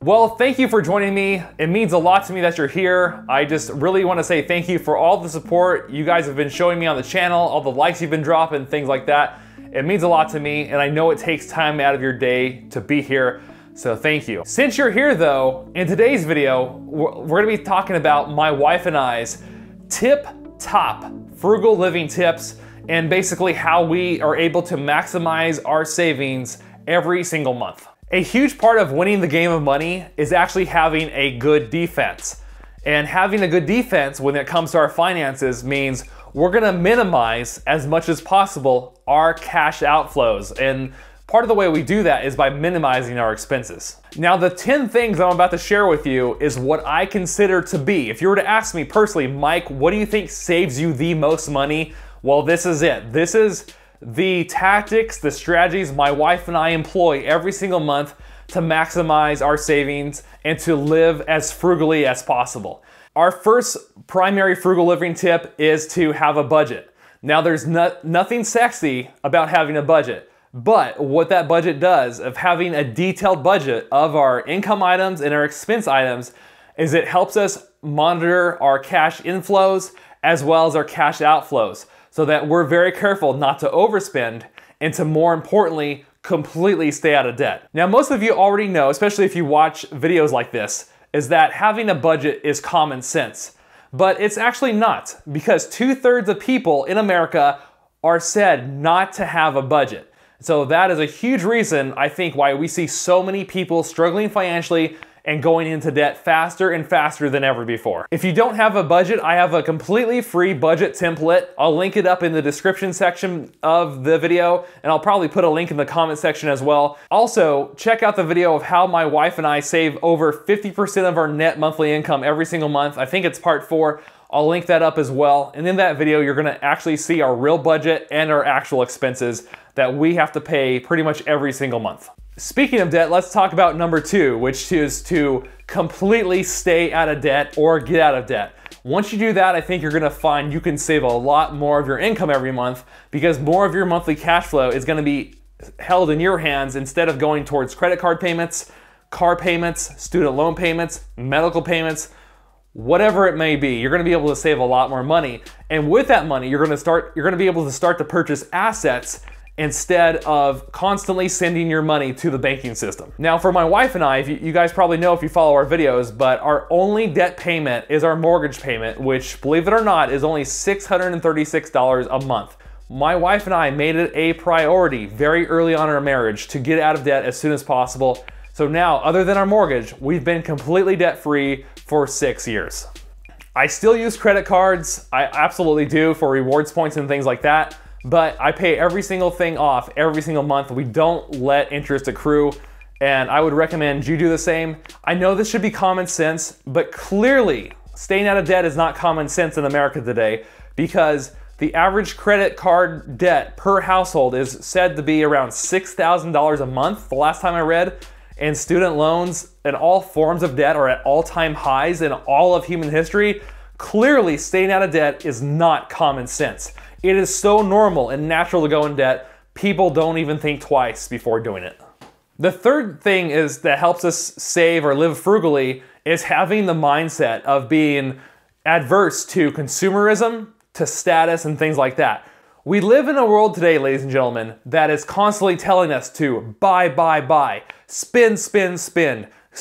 Well, thank you for joining me. It means a lot to me that you're here. I just really want to say thank you for all the support you guys have been showing me on the channel, all the likes you've been dropping, things like that. It means a lot to me, and I know it takes time out of your day to be here, so thank you. Since you're here though, in today's video, we're gonna be talking about my wife and I's tip-top frugal living tips and basically how we are able to maximize our savings every single month. A huge part of winning the game of money is actually having a good defense. And having a good defense when it comes to our finances means we're gonna minimize as much as possible our cash outflows. And part of the way we do that is by minimizing our expenses. Now, the 10 things I'm about to share with you is what I consider to be. If you were to ask me personally, Mike, what do you think saves you the most money? Well, this is it. This is the tactics, the strategies my wife and I employ every single month to maximize our savings and to live as frugally as possible. Our first primary frugal living tip is to have a budget. Now, there's nothing sexy about having a budget, but what that budget does, of having a detailed budget of our income items and our expense items, is it helps us monitor our cash inflows as well as our cash outflows, so that we're very careful not to overspend and to, more importantly, completely stay out of debt. Now, most of you already know, especially if you watch videos like this, is that having a budget is common sense. But it's actually not, because 2/3 of people in America are said not to have a budget. So that is a huge reason, I think, why we see so many people struggling financially and going into debt faster and faster than ever before. If you don't have a budget, I have a completely free budget template. I'll link it up in the description section of the video, and I'll probably put a link in the comment section as well. Also, check out the video of how my wife and I save over 50% of our net monthly income every single month. I think it's part 4. I'll link that up as well. And in that video, you're gonna actually see our real budget and our actual expenses that we have to pay pretty much every single month. Speaking of debt, let's talk about number 2, which is to completely stay out of debt or get out of debt. Once you do that, I think you're gonna find you can save a lot more of your income every month, because more of your monthly cash flow is gonna be held in your hands instead of going towards credit card payments, car payments, student loan payments, medical payments, whatever it may be. You're gonna be able to save a lot more money. And with that money, you're gonna be able to start to purchase assets instead of constantly sending your money to the banking system. Now, for my wife and I, you guys probably know if you follow our videos, but our only debt payment is our mortgage payment, which, believe it or not, is only $636 a month. My wife and I made it a priority very early on in our marriage to get out of debt as soon as possible. So now, other than our mortgage, we've been completely debt-free for 6 years. I still use credit cards. I absolutely do, for rewards points and things like that. But I pay every single thing off every single month. We don't let interest accrue, and I would recommend you do the same. I know this should be common sense, but clearly staying out of debt is not common sense in America today, because the average credit card debt per household is said to be around $6,000 a month, the last time I read, and student loans and all forms of debt are at all-time highs in all of human history. Clearly, staying out of debt is not common sense. It is so normal and natural to go in debt, people don't even think twice before doing it. The third thing that helps us save or live frugally is having the mindset of being adverse to consumerism, to status, and things like that. We live in a world today, ladies and gentlemen, that is constantly telling us to buy, spend,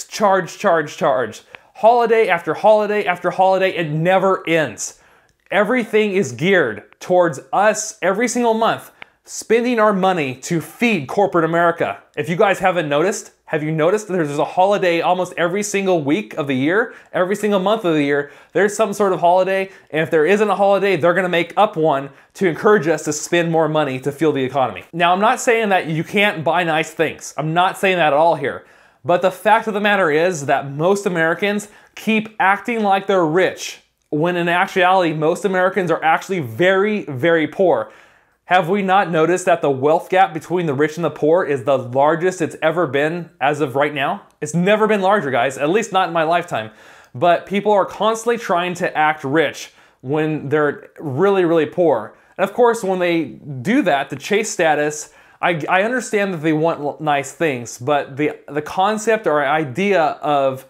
charge. Holiday after holiday after holiday, it never ends. Everything is geared towards us every single month spending our money to feed corporate America. If you guys haven't noticed, have you noticed that there's a holiday almost every single week of the year, every single month of the year, there's some sort of holiday, and if there isn't a holiday, they're gonna make up one to encourage us to spend more money to fuel the economy. Now, I'm not saying that you can't buy nice things. I'm not saying that at all here. But the fact of the matter is that most Americans keep acting like they're rich, when in actuality, most Americans are actually very, very poor. Have we not noticed that the wealth gap between the rich and the poor is the largest it's ever been as of right now? It's never been larger, guys, at least not in my lifetime. But people are constantly trying to act rich when they're really, really poor. And of course, when they do that to chase status, I understand that they want nice things, but the concept or idea of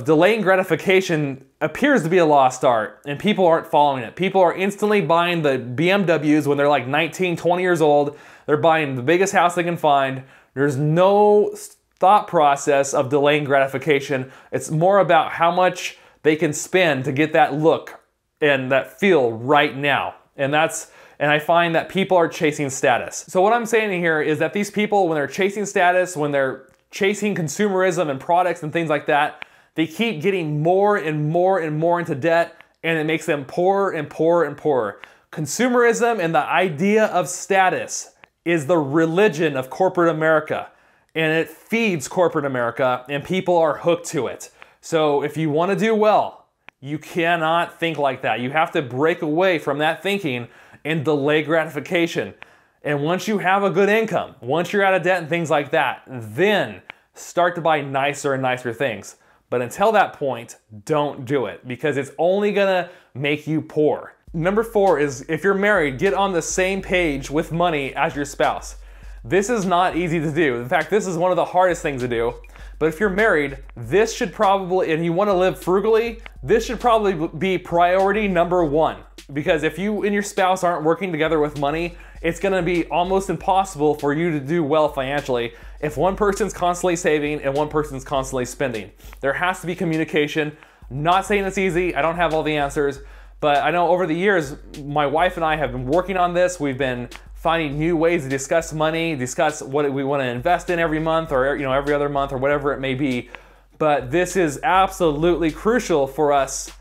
delaying gratification appears to be a lost art, and people aren't following it. People are instantly buying the BMWs when they're like 19, 20 years old. They're buying the biggest house they can find. There's no thought process of delaying gratification. It's more about how much they can spend to get that look and that feel right now. And I find that people are chasing status. So what I'm saying here is that these people, when they're chasing status, when they're chasing consumerism and products and things like that, they keep getting more and more and more into debt, and it makes them poorer and poorer and poorer. Consumerism and the idea of status is the religion of corporate America, and it feeds corporate America, and people are hooked to it. So if you want to do well, you cannot think like that. You have to break away from that thinking and delay gratification. And once you have a good income, once you're out of debt and things like that, then start to buy nicer and nicer things. But until that point, don't do it, because it's only gonna make you poor. Number 4 is, if you're married, get on the same page with money as your spouse. This is not easy to do. In fact, this is one of the hardest things to do. But if you're married, this should probably, and you wanna live frugally, this should probably be priority number 1. Because if you and your spouse aren't working together with money, it's gonna be almost impossible for you to do well financially if one person's constantly saving and one person's constantly spending. There has to be communication. I'm not saying it's easy, I don't have all the answers, but I know over the years, my wife and I have been working on this. We've been finding new ways to discuss money, discuss what we wanna invest in every month, or every other month, or whatever it may be. But this is absolutely crucial for us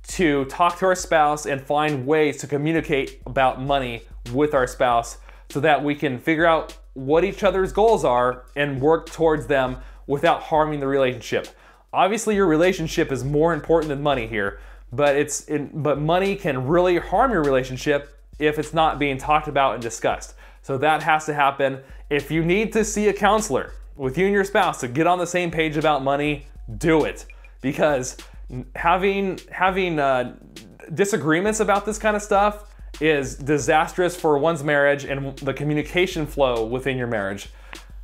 to talk to our spouse and find ways to communicate about money with our spouse so that we can figure out what each other's goals are and work towards them without harming the relationship. Obviously, your relationship is more important than money here, but money can really harm your relationship if it's not being talked about and discussed. So that has to happen. If you need to see a counselor with you and your spouse to get on the same page about money, do it. Because having disagreements about this kind of stuff is disastrous for one's marriage and the communication flow within your marriage.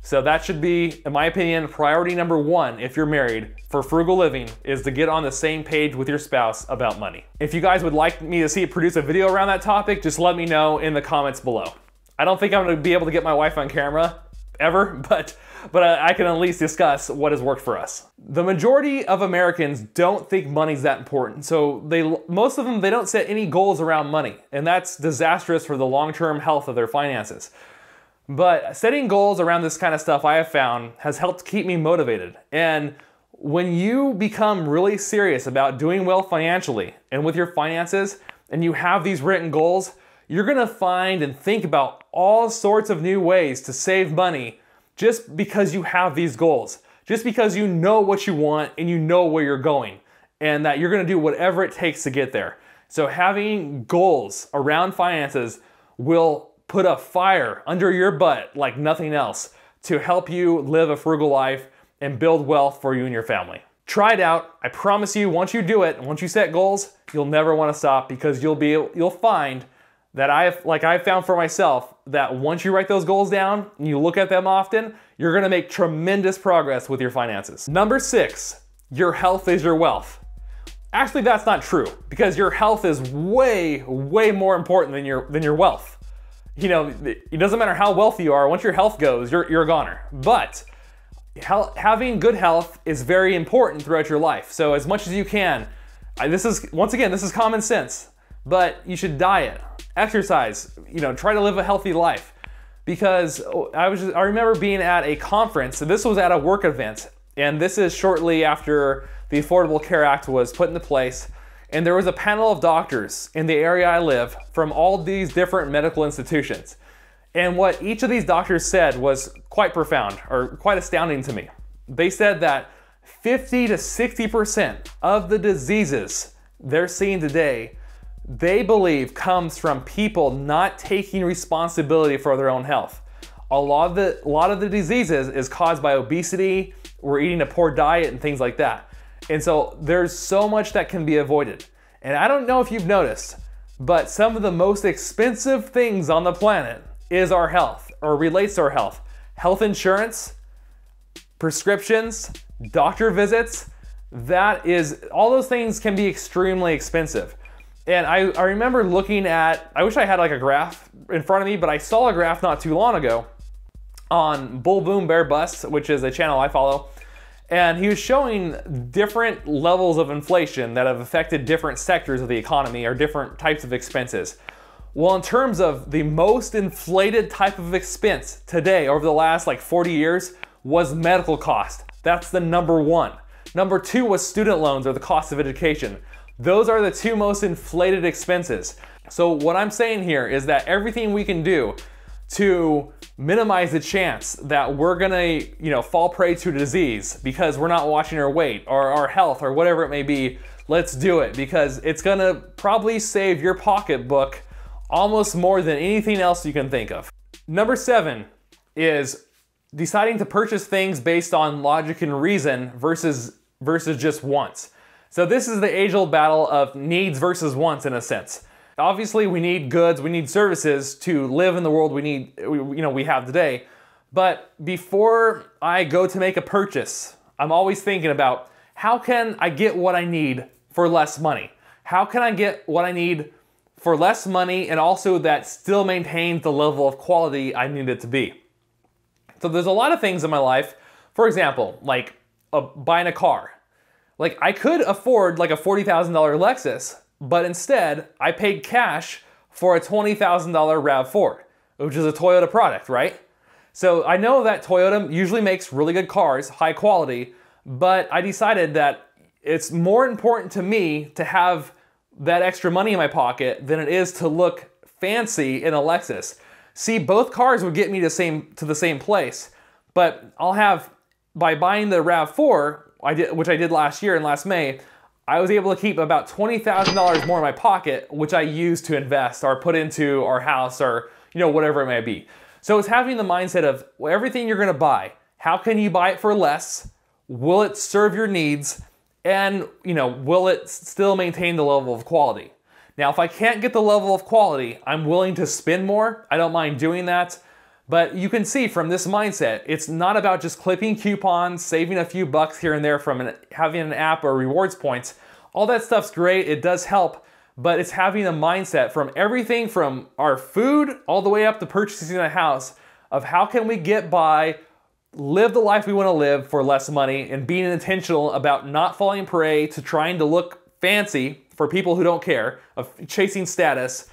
So that should be, in my opinion, priority number 1 if you're married for frugal living, is to get on the same page with your spouse about money. If you guys would like me to produce a video around that topic, just let me know in the comments below. I don't think I'm gonna be able to get my wife on camera ever, but I can at least discuss what has worked for us. The majority of Americans don't think money's that important, so most of them, they don't set any goals around money, and that's disastrous for the long-term health of their finances. But setting goals around this kind of stuff, I have found, has helped keep me motivated. And when you become really serious about doing well financially and with your finances, and you have these written goals, you're gonna find and think about all sorts of new ways to save money just because you have these goals. Just because you know what you want and you know where you're going, and that you're gonna do whatever it takes to get there. So having goals around finances will put a fire under your butt like nothing else to help you live a frugal life and build wealth for you and your family. Try it out. I promise you, once you do it, once you set goals, you'll never wanna stop, because you'll find that I've found for myself, that once you write those goals down and you look at them often, you're gonna make tremendous progress with your finances. Number 6, your health is your wealth. Actually, that's not true, because your health is way, way more important than your wealth. It doesn't matter how wealthy you are, once your health goes, you're a goner. But having good health is very important throughout your life. So as much as you can, this is common sense, but you should diet, exercise, try to live a healthy life. Because I remember being at a conference, and this was at a work event, and this is shortly after the Affordable Care Act was put into place, and there was a panel of doctors in the area I live from all these different medical institutions. And what each of these doctors said was quite profound, or quite astounding to me. They said that 50 to 60% of the diseases they're seeing today, they believe comes from people not taking responsibility for their own health. A lot of the diseases is caused by obesity, we're eating a poor diet, and things like that. And so there's so much that can be avoided. And I don't know if you've noticed, but some of the most expensive things on the planet is our health. or relates to our health. Health insurance, prescriptions, doctor visits, all those things can be extremely expensive. And I remember looking at, I wish I had like a graph in front of me, but I saw a graph not too long ago on Bull Boom Bear Bust, which is a channel I follow. And he was showing different levels of inflation that have affected different sectors of the economy or different types of expenses. Well, in terms of the most inflated type of expense today over the last like 40 years was medical cost. That's the number one. Number two was student loans or the cost of education. Those are the two most inflated expenses. So what I'm saying here is that everything we can do to minimize the chance that we're gonna, fall prey to disease because we're not watching our weight or our health or whatever it may be, let's do it, because it's gonna probably save your pocketbook almost more than anything else you can think of. Number 7 is deciding to purchase things based on logic and reason versus just wants. So this is the age-old battle of needs versus wants in a sense. Obviously, we need goods, we need services to live in the world we have today. But before I go to make a purchase, I'm always thinking about how can I get what I need for less money? How can I get what I need for less money and also that still maintains the level of quality I need it to be? So there's a lot of things in my life, for example, like buying a car. Like I could afford like a $40,000 Lexus, but instead I paid cash for a $20,000 RAV4, which is a Toyota product, right? So I know that Toyota usually makes really good cars, high quality, but I decided that it's more important to me to have that extra money in my pocket than it is to look fancy in a Lexus. See, both cars would get me to the same place, but by buying the RAV4, which I did last year in last May, I was able to keep about $20,000 more in my pocket, which I used to invest or put into our house or whatever it may be. So it's having the mindset of everything you're gonna buy, how can you buy it for less? Will it serve your needs? And will it still maintain the level of quality? Now, if I can't get the level of quality, I'm willing to spend more. I don't mind doing that. But you can see from this mindset, it's not about just clipping coupons, saving a few bucks here and there from having an app or rewards points. All that stuff's great, it does help, but it's having a mindset from everything from our food all the way up to purchasing a house of how can we get by, live the life we want to live for less money, and being intentional about not falling prey to trying to look fancy for people who don't care, of chasing status,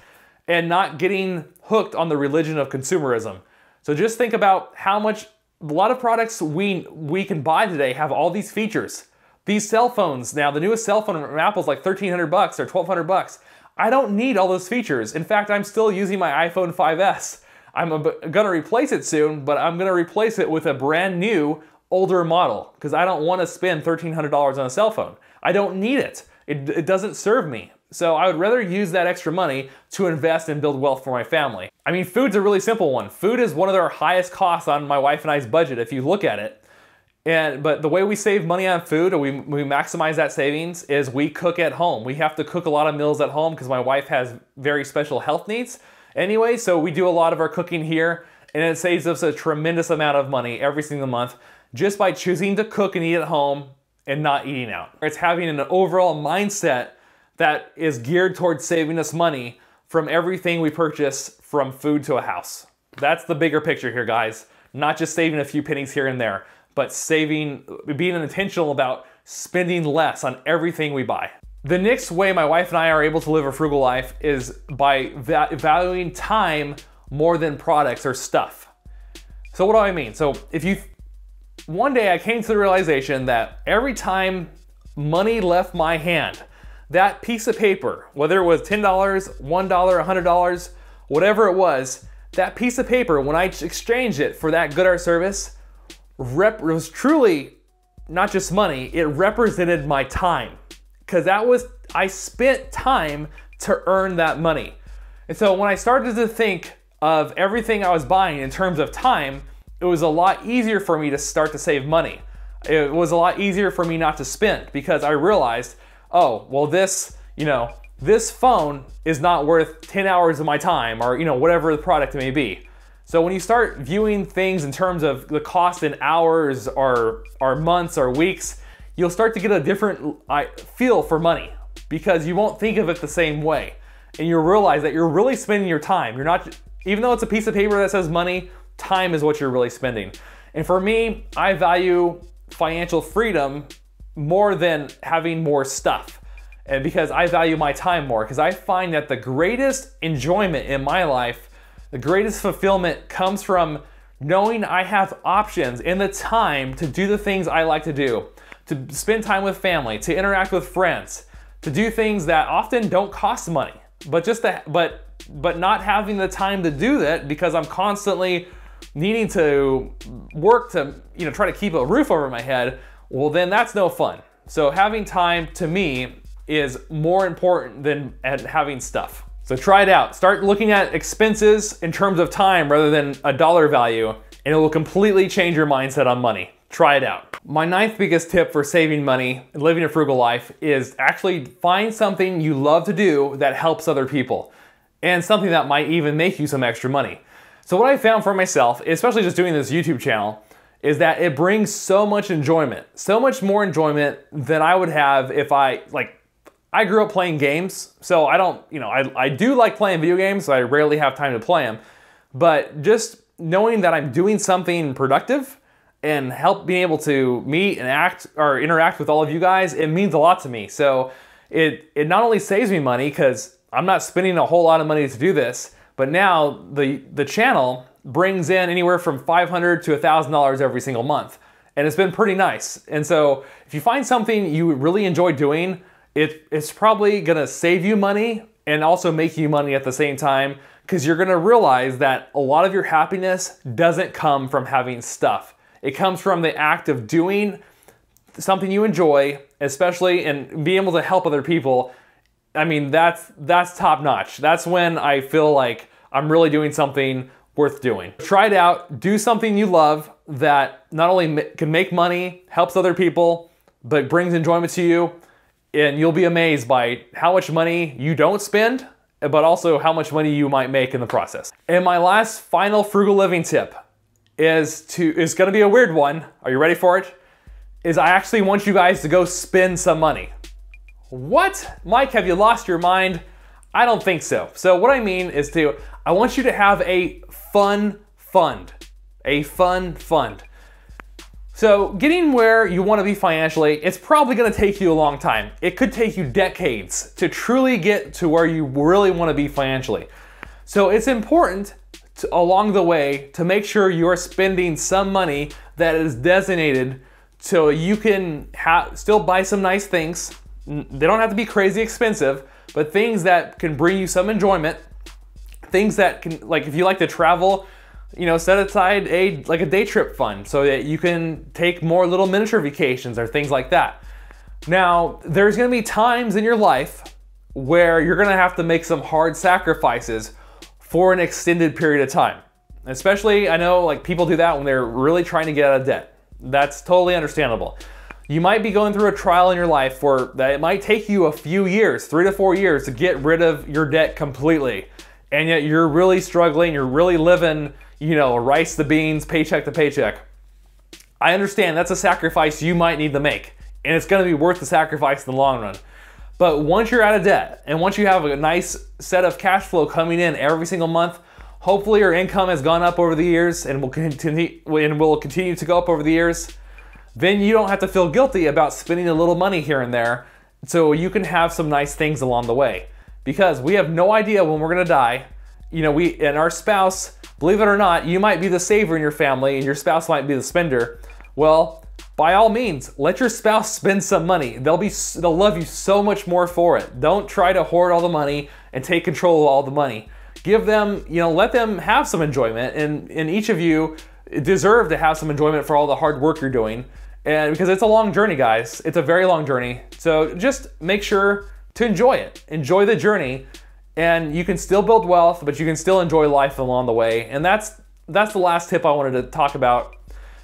and not getting hooked on the religion of consumerism. So just think about how much, a lot of products we can buy today have all these features. These cell phones now, the newest cell phone from Apple's like $1,300 or $1,200. I don't need all those features. In fact, I'm still using my iPhone 5S. I'm gonna replace it soon, but I'm gonna replace it with a brand new, older model because I don't wanna spend $1,300 on a cell phone. I don't need it. It doesn't serve me. So I would rather use that extra money to invest and build wealth for my family. I mean, food's a really simple one. Food is one of our highest costs on my wife and I's budget if you look at it. But the way we save money on food, or we maximize that savings, is we cook at home. We have to cook a lot of meals at home because my wife has very special health needs. Anyway, so we do a lot of our cooking here, and it saves us a tremendous amount of money every single month just by choosing to cook and eat at home and not eating out. It's having an overall mindset that is geared towards saving us money from everything we purchase from food to a house. That's the bigger picture here, guys. Not just saving a few pennies here and there, but being intentional about spending less on everything we buy. The next way my wife and I are able to live a frugal life is by valuing time more than products or stuff. So what do I mean? So one day I came to the realization that every time money left my hand, that piece of paper, whether it was $10, $1, $100, whatever it was, that piece of paper, when I exchanged it for that good or service, was truly not just money, it represented my time. Because I spent time to earn that money. And so when I started to think of everything I was buying in terms of time, it was a lot easier for me to start to save money. It was a lot easier for me not to spend because I realized, oh, well this phone is not worth 10 hours of my time or whatever the product may be. So when you start viewing things in terms of the cost in hours or months or weeks, you'll start to get a different feel for money because you won't think of it the same way. And you'll realize that you're really spending your time. You're not, even though it's a piece of paper that says money, time is what you're really spending. And for me, I value financial freedom more than having more stuff. And because I value my time more, because I find that the greatest enjoyment in my life, the greatest fulfillment comes from knowing I have options and the time to do the things I like to do, to spend time with family, to interact with friends, to do things that often don't cost money, but not having the time to do that because I'm constantly needing to work to, try to keep a roof over my head. Well, then that's no fun. So having time to me is more important than having stuff. So try it out. Start looking at expenses in terms of time rather than a dollar value, and it will completely change your mindset on money. Try it out. My 9th biggest tip for saving money and living a frugal life is actually find something you love to do that helps other people, and something that might even make you some extra money. So what I found for myself, especially just doing this YouTube channel, is that it brings so much enjoyment, so much more enjoyment than I would have if I grew up playing games, so I don't, I do like playing video games, so I rarely have time to play them. But just knowing that I'm doing something productive and being able to meet and interact with all of you guys, it means a lot to me. So it not only saves me money because I'm not spending a whole lot of money to do this, but now the channel brings in anywhere from $500 to $1,000 every single month. And it's been pretty nice. And so if you find something you really enjoy doing, it's probably gonna save you money and also make you money at the same time, because you're gonna realize that a lot of your happiness doesn't come from having stuff. It comes from the act of doing something you enjoy, especially, and being able to help other people. I mean, that's top notch. That's when I feel like I'm really doing something worth doing. Try it out, do something you love that not only can make money, helps other people, but brings enjoyment to you. And you'll be amazed by how much money you don't spend, but also how much money you might make in the process. And my last final frugal living tip is gonna be a weird one. Are you ready for it? Is I actually want you guys to go spend some money. What? Mike, have you lost your mind? I don't think so. So what I mean is I want you to have a fun fund. A fun fund. So getting where you want to be financially, it's probably going to take you a long time. It could take you decades to truly get to where you really want to be financially. So it's important along the way to make sure you're spending some money that is designated so you can still buy some nice things. They don't have to be crazy expensive, but things that can bring you some enjoyment. Things that can, like if you like to travel, set aside a day trip fund so that you can take more little miniature vacations or things like that. Now, there's gonna be times in your life where you're gonna have to make some hard sacrifices for an extended period of time. Especially, I know people do that when they're really trying to get out of debt. That's totally understandable. You might be going through a trial in your life that it might take you a few years, 3 to 4 years, to get rid of your debt completely. And yet you're really struggling, you're really living, rice to beans, paycheck to paycheck. I understand that's a sacrifice you might need to make, and it's gonna be worth the sacrifice in the long run. But once you're out of debt, and once you have a nice set of cash flow coming in every single month, hopefully your income has gone up over the years and will continue to go up over the years, then you don't have to feel guilty about spending a little money here and there, so you can have some nice things along the way. Because we have no idea when we're gonna die. And our spouse, believe it or not, you might be the saver in your family and your spouse might be the spender. Well, by all means, let your spouse spend some money. They'll love you so much more for it. Don't try to hoard all the money and take control of all the money. Give them, let them have some enjoyment, and each of you deserve to have some enjoyment for all the hard work you're doing. And because it's a long journey, guys. It's a very long journey. So just make sure to enjoy it. Enjoy the journey, and you can still build wealth, but you can still enjoy life along the way. And that's the last tip I wanted to talk about,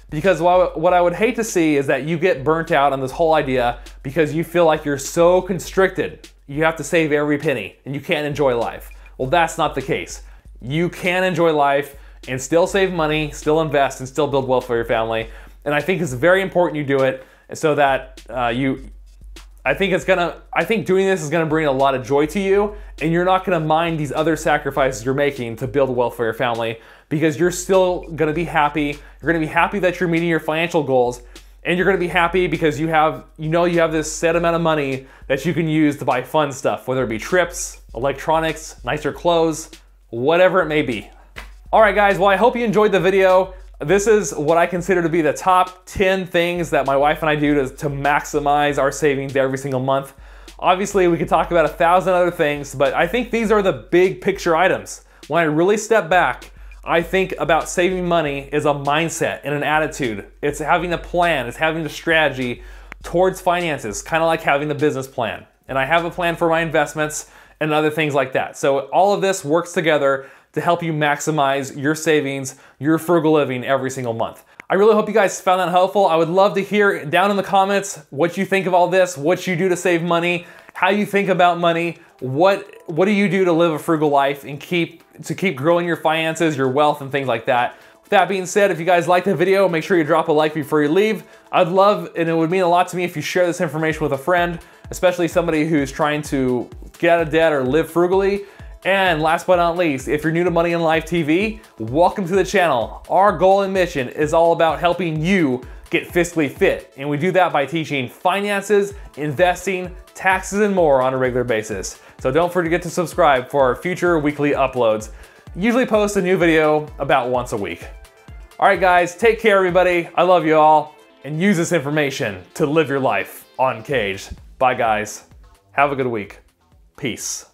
because what I would hate to see is that you get burnt out on this whole idea because you feel like you're so constricted. You have to save every penny and you can't enjoy life. Well, that's not the case. You can enjoy life. and still save money, still invest, and still build wealth for your family. And I think it's very important you do it so that I think doing this is gonna bring a lot of joy to you, and you're not gonna mind these other sacrifices you're making to build wealth for your family, because you're still gonna be happy. You're gonna be happy that you're meeting your financial goals, and you're gonna be happy because you have this set amount of money that you can use to buy fun stuff, whether it be trips, electronics, nicer clothes, whatever it may be. All right, guys, well, I hope you enjoyed the video. This is what I consider to be the top 10 things that my wife and I do to maximize our savings every single month. Obviously, we could talk about 1,000 other things, but I think these are the big picture items. When I really step back, I think about saving money is a mindset and an attitude. It's having a plan, it's having a strategy towards finances, kind of like having a business plan. And I have a plan for my investments and other things like that. So all of this works together to help you maximize your savings, your frugal living every single month. I really hope you guys found that helpful. I would love to hear down in the comments what you think of all this, what you do to save money, how you think about money, what do you do to live a frugal life and keep growing your finances, your wealth, and things like that. With that being said, if you guys liked the video, make sure you drop a like before you leave. I'd love, and it would mean a lot to me if you share this information with a friend, especially somebody who's trying to get out of debt or live frugally. And last but not least, if you're new to Money in Life TV, welcome to the channel. Our goal and mission is all about helping you get fiscally fit. And we do that by teaching finances, investing, taxes, and more on a regular basis. So don't forget to subscribe for our future weekly uploads. Usually post a new video about once a week. All right, guys, take care, everybody. I love you all, and use this information to live your life uncaged. Bye, guys. Have a good week. Peace.